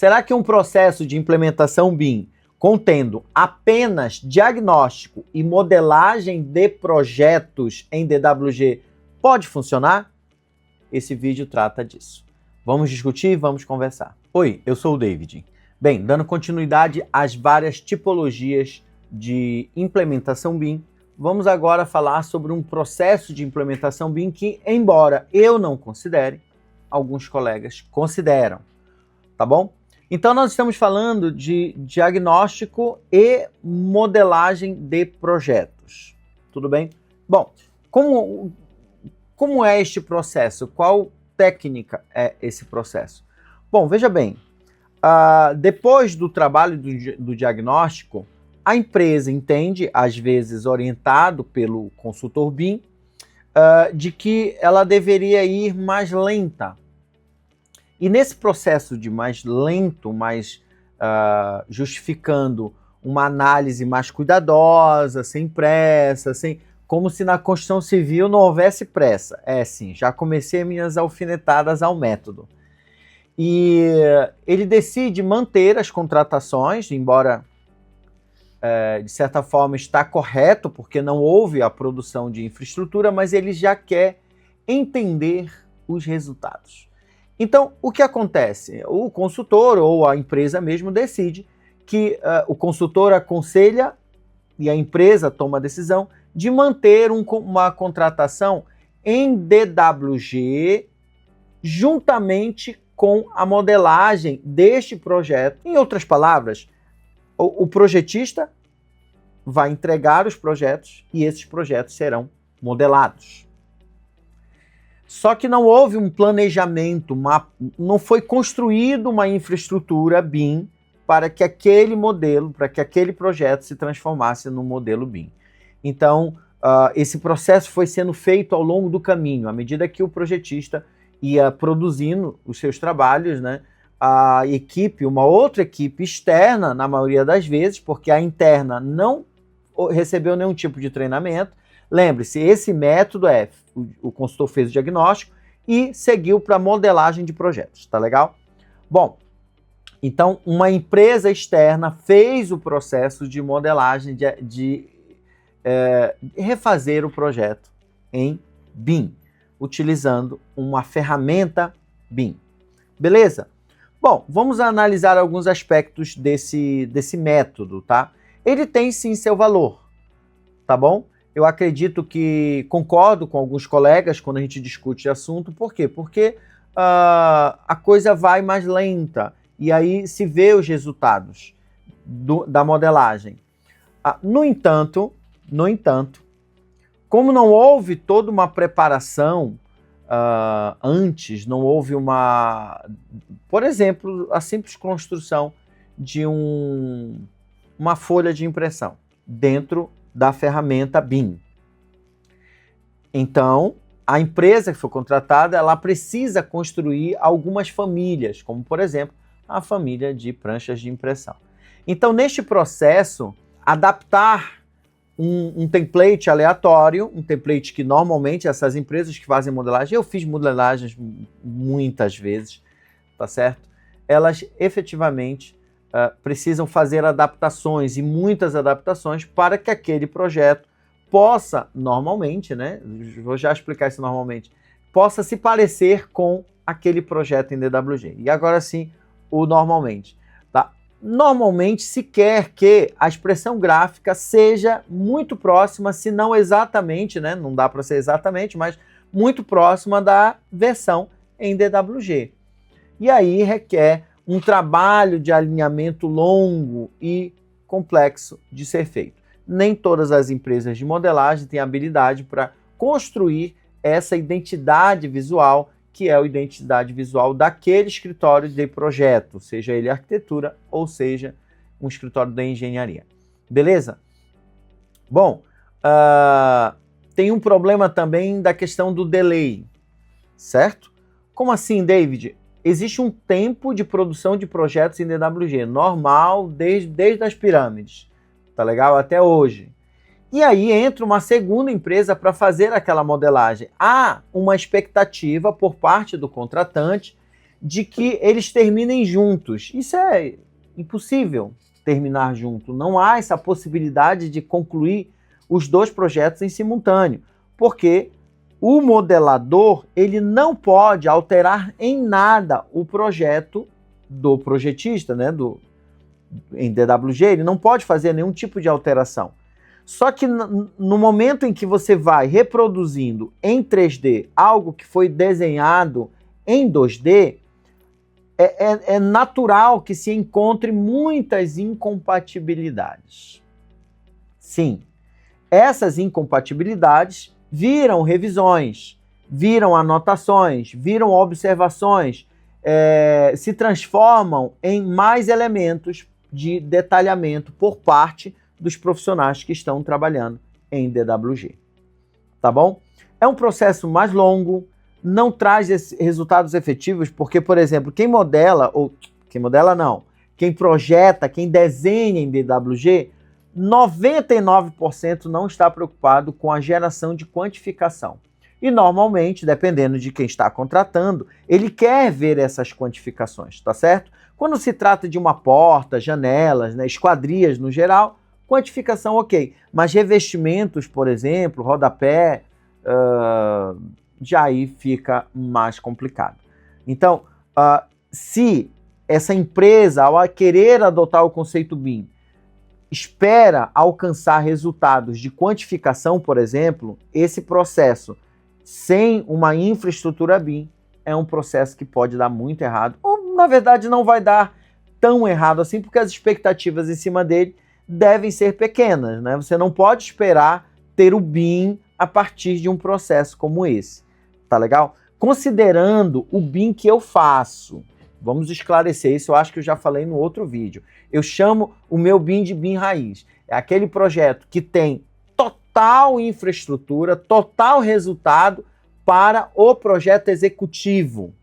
Será que um processo de implementação BIM contendo apenas diagnóstico e modelagem de projetos em DWG pode funcionar? Esse vídeo trata disso. Vamos discutir, vamos conversar. Oi, eu sou o David. Bem, dando continuidade às várias tipologias de implementação BIM, vamos agora falar sobre um processo de implementação BIM que, embora eu não considere, alguns colegas consideram, tá bom? Então nós estamos falando de diagnóstico e modelagem de projetos, tudo bem? Bom, como é este processo? Qual técnica é esse processo? Bom, veja bem, depois do trabalho do diagnóstico, a empresa entende, às vezes orientado pelo consultor BIM, de que ela deveria ir mais lenta. E nesse processo de mais lento, mais justificando uma análise mais cuidadosa, sem pressa, como se na construção civil não houvesse pressa. Sim, já comecei minhas alfinetadas ao método. E ele decide manter as contratações, embora de certa forma está correto, porque não houve a produção de infraestrutura, mas ele já quer entender os resultados. Então, o que acontece? O consultor ou a empresa mesmo decide que o consultor aconselha e a empresa toma a decisão de manter uma contratação em DWG juntamente com a modelagem deste projeto. Em outras palavras, o projetista vai entregar os projetos e esses projetos serão modelados. Só que não houve um planejamento, não foi construída uma infraestrutura BIM para que aquele modelo, para que aquele projeto se transformasse no modelo BIM. Então, esse processo foi sendo feito ao longo do caminho, à medida que o projetista ia produzindo os seus trabalhos, né? A equipe, uma outra equipe externa, na maioria das vezes, porque a interna não recebeu nenhum tipo de treinamento. Lembre-se, esse método o consultor fez o diagnóstico e seguiu para modelagem de projetos, tá legal? Bom, então uma empresa externa fez o processo de modelagem, de refazer o projeto em BIM, utilizando uma ferramenta BIM. Beleza? Bom, vamos analisar alguns aspectos desse método, tá? Ele tem sim seu valor, tá bom? Eu acredito que concordo com alguns colegas quando a gente discute assunto. Por quê? Porque a coisa vai mais lenta e aí se vê os resultados da modelagem. No entanto, como não houve toda uma preparação antes, não houve por exemplo, a simples construção de uma folha de impressão dentro da ferramenta BIM. Então, a empresa que foi contratada, ela precisa construir algumas famílias, como, por exemplo, a família de pranchas de impressão. Então, neste processo, adaptar um template aleatório, um template que normalmente essas empresas que fazem modelagem, eu fiz modelagens muitas vezes, tá certo? Elas efetivamente precisam fazer adaptações e muitas adaptações para que aquele projeto possa, normalmente, né? Vou já explicar isso normalmente, possa se parecer com aquele projeto em DWG. E agora sim, o normalmente. Tá? Normalmente se quer que a expressão gráfica seja muito próxima, se não exatamente, né? Não dá para ser exatamente, mas muito próxima da versão em DWG. E aí requer um trabalho de alinhamento longo e complexo de ser feito. Nem todas as empresas de modelagem têm habilidade para construir essa identidade visual, que é a identidade visual daquele escritório de projeto, seja ele arquitetura ou seja um escritório de engenharia. Beleza? Bom, tem um problema também da questão do delay, certo? Como assim, David? Existe um tempo de produção de projetos em DWG, normal, desde as pirâmides, tá legal? Até hoje. E aí entra uma segunda empresa para fazer aquela modelagem. Há uma expectativa por parte do contratante de que eles terminem juntos. Isso é impossível, terminar junto. Não há essa possibilidade de concluir os dois projetos em simultâneo, porque o modelador ele não pode alterar em nada o projeto do projetista, né, em DWG, ele não pode fazer nenhum tipo de alteração. Só que no momento em que você vai reproduzindo em 3D algo que foi desenhado em 2D, é natural que se encontre muitas incompatibilidades. Sim, essas incompatibilidades viram revisões, viram anotações, viram observações, se transformam em mais elementos de detalhamento por parte dos profissionais que estão trabalhando em DWG. Tá bom? É um processo mais longo, não traz resultados efetivos, porque, por exemplo, quem projeta, quem desenha em DWG, 99% não está preocupado com a geração de quantificação. E normalmente, dependendo de quem está contratando, ele quer ver essas quantificações, tá certo? Quando se trata de uma porta, janelas, né, esquadrias no geral, quantificação ok. Mas revestimentos, por exemplo, rodapé, já aí fica mais complicado. Então, se essa empresa, ao querer adotar o conceito BIM, espera alcançar resultados de quantificação, por exemplo, esse processo sem uma infraestrutura BIM é um processo que pode dar muito errado, ou na verdade não vai dar tão errado assim, porque as expectativas em cima dele devem ser pequenas, né? Você não pode esperar ter o BIM a partir de um processo como esse, tá legal? Considerando o BIM que eu faço, vamos esclarecer isso, eu acho que eu já falei no outro vídeo. Eu chamo o meu BIM de BIM raiz. É aquele projeto que tem total infraestrutura, total resultado para o projeto executivo.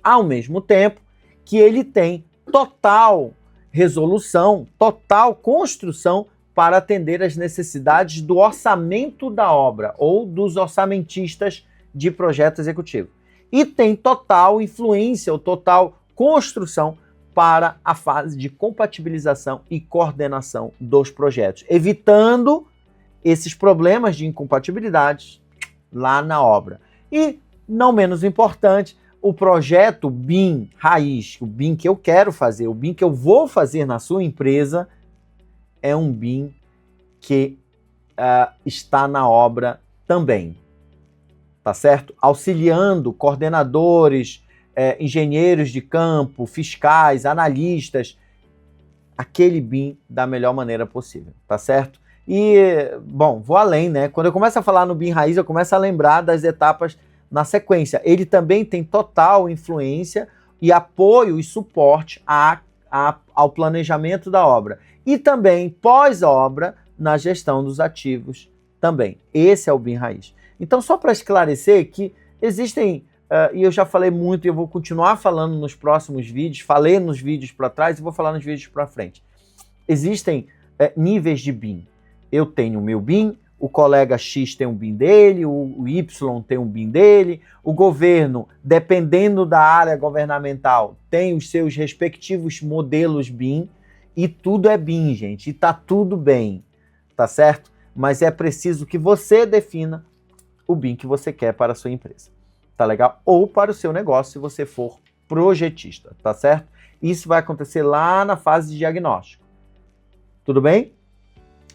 Ao mesmo tempo que ele tem total resolução, total construção para atender às necessidades do orçamento da obra ou dos orçamentistas de projeto executivo. E tem total influência ou total construção para a fase de compatibilização e coordenação dos projetos, evitando esses problemas de incompatibilidade lá na obra. E, não menos importante, o projeto BIM raiz, o BIM que eu quero fazer, o BIM que eu vou fazer na sua empresa, é um BIM que está na obra também, tá certo? Auxiliando coordenadores, engenheiros de campo, fiscais, analistas, aquele BIM da melhor maneira possível, tá certo? E, bom, vou além, né? Quando eu começo a falar no BIM raiz, eu começo a lembrar das etapas na sequência. Ele também tem total influência e apoio e suporte ao planejamento da obra. E também, pós-obra, na gestão dos ativos também. Esse é o BIM raiz. Então, só para esclarecer que existem, e eu já falei muito e eu vou continuar falando nos próximos vídeos, falei nos vídeos para trás e vou falar nos vídeos para frente. Existem níveis de BIM. Eu tenho o meu BIM, o colega X tem um BIM dele, o Y tem um BIM dele, o governo, dependendo da área governamental, tem os seus respectivos modelos BIM, e tudo é BIM, gente, e tá tudo bem, tá certo? Mas é preciso que você defina o BIM que você quer para a sua empresa, tá legal? Ou para o seu negócio, se você for projetista, tá certo? Isso vai acontecer lá na fase de diagnóstico, tudo bem?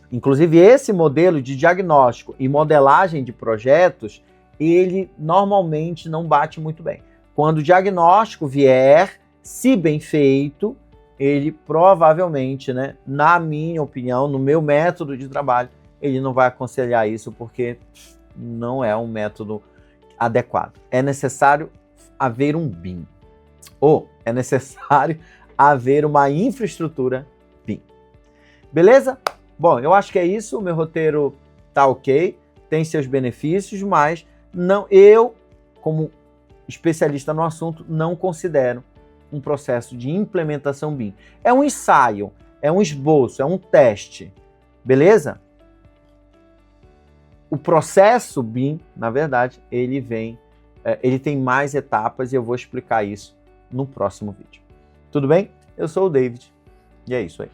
Inclusive, esse modelo de diagnóstico e modelagem de projetos, ele normalmente não bate muito bem. Quando o diagnóstico vier, se bem feito, ele provavelmente, né, na minha opinião, no meu método de trabalho, ele não vai aconselhar isso porque não é um método adequado. É necessário haver um BIM, ou é necessário haver uma infraestrutura BIM. Beleza? Bom, eu acho que é isso, o meu roteiro tá ok, tem seus benefícios, mas eu, como especialista no assunto, não considero um processo de implementação BIM. É um ensaio, é um esboço, é um teste, beleza? O processo BIM, na verdade, ele tem mais etapas e eu vou explicar isso no próximo vídeo. Tudo bem? Eu sou o David e é isso aí.